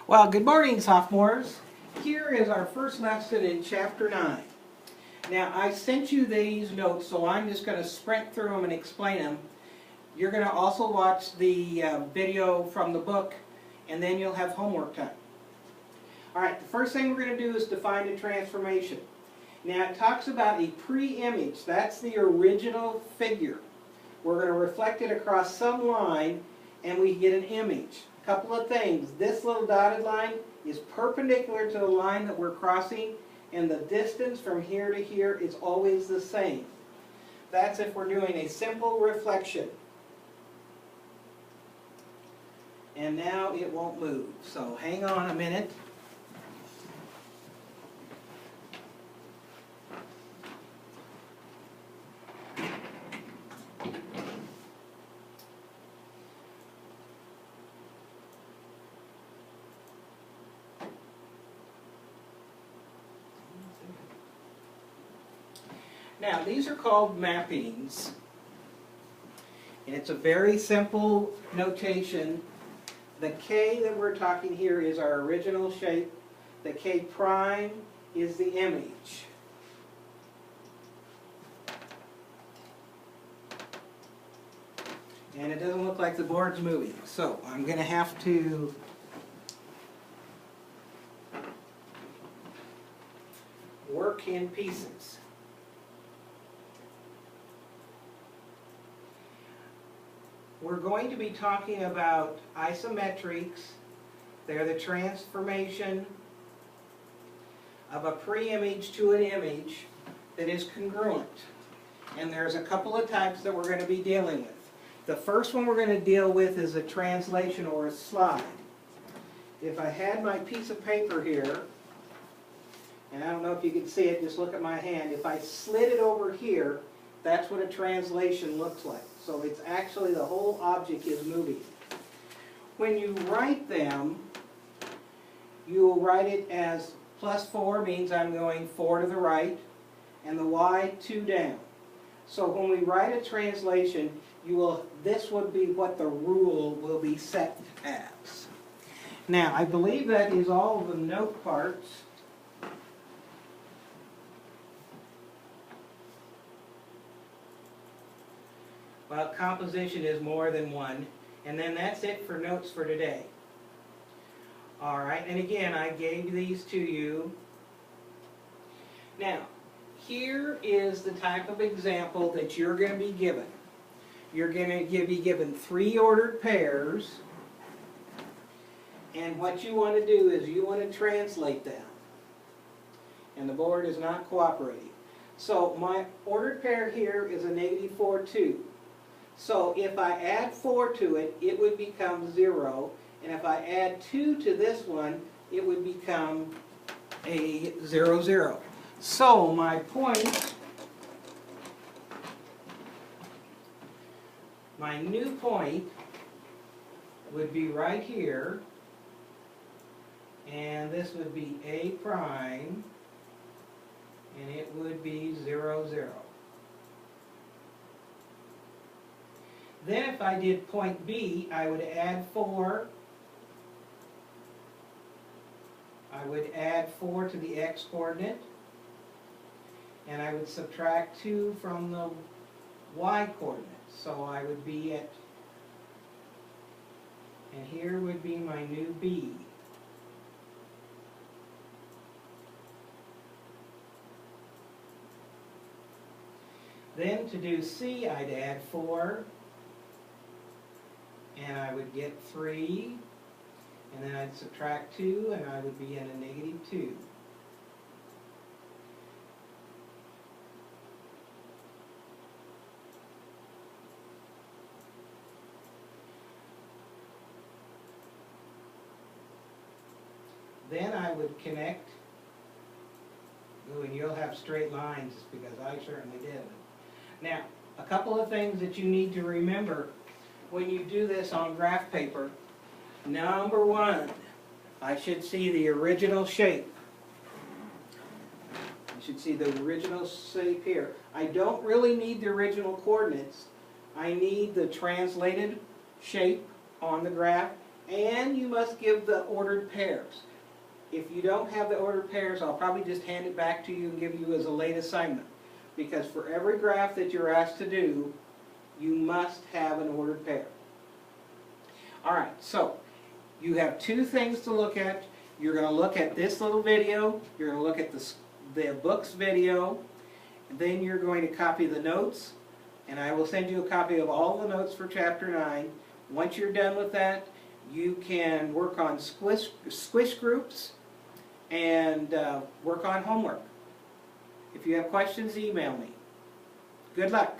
Well, good morning, sophomores. Here is our first lesson in Chapter 9. Now, I sent you these notes, so I'm just going to sprint through them and explain them. You're going to also watch the video from the book, and then you'll have homework time. All right, the first thing we're going to do is define a transformation. Now, it talks about a pre-image. That's the original figure. We're going to reflect it across some line, and we get an image. A couple of things. This little dotted line is perpendicular to the line that we're crossing, and the distance from here to here is always the same. That's if we're doing a simple reflection. And now it won't move. So hang on a minute. Now, these are called mappings, and it's a very simple notation. The K that we're talking here is our original shape. The K prime is the image. And it doesn't look like the board's moving, so I'm going to have to work in pieces. We're going to be talking about isometrics. They're the transformation of a pre-image to an image that is congruent. And there's a couple of types that we're going to be dealing with. The first one we're going to deal with is a translation or a slide. If I had my piece of paper here, and I don't know if you can see it, just look at my hand. If I slid it over here, that's what a translation looks like. So it's actually the whole object is moving. When you write them, you will write it as +4 means I'm going 4 to the right, and the Y 2 down. So when we write a translation, this would be what the rule will be set as. Now, I believe that is all the note parts. Well, composition is more than one. And then that's it for notes for today. All right, and again, I gave these to you. Now, here is the type of example that you're going to be given. You're going to be given 3 ordered pairs. And what you want to do is you want to translate them. And the board is not cooperating. So my ordered pair here is a -4, 2. So if I add 4 to it, it would become 0. And if I add 2 to this one, it would become a 0, 0. So my point, my new point would be right here. And this would be A prime. And it would be 0, 0. Then if I did point B, I would add 4. I would add 4 to the x coordinate. And I would subtract 2 from the y coordinate. So I would be at, and here would be my new B. Then to do C, I'd add 4. And I would get 3, and then I'd subtract 2, and I would be in a -2. Then I would connect, and you'll have straight lines because I certainly did. Now, a couple of things that you need to remember when you do this on graph paper. Number 1, I should see the original shape. You should see the original shape here. I don't really need the original coordinates. I need the translated shape on the graph And you must give the ordered pairs. If you don't have the ordered pairs, I'll probably just hand it back to you and give you as a late assignment. Because for every graph that you're asked to do, you must have an ordered pair. Alright, so you have two things to look at. You're going to look at this little video, you're going to look at the books video, and then you're going to copy the notes, and I will send you a copy of all the notes for Chapter 9. Once you're done with that, you can work on squish groups and work on homework. If you have questions, email me. Good luck.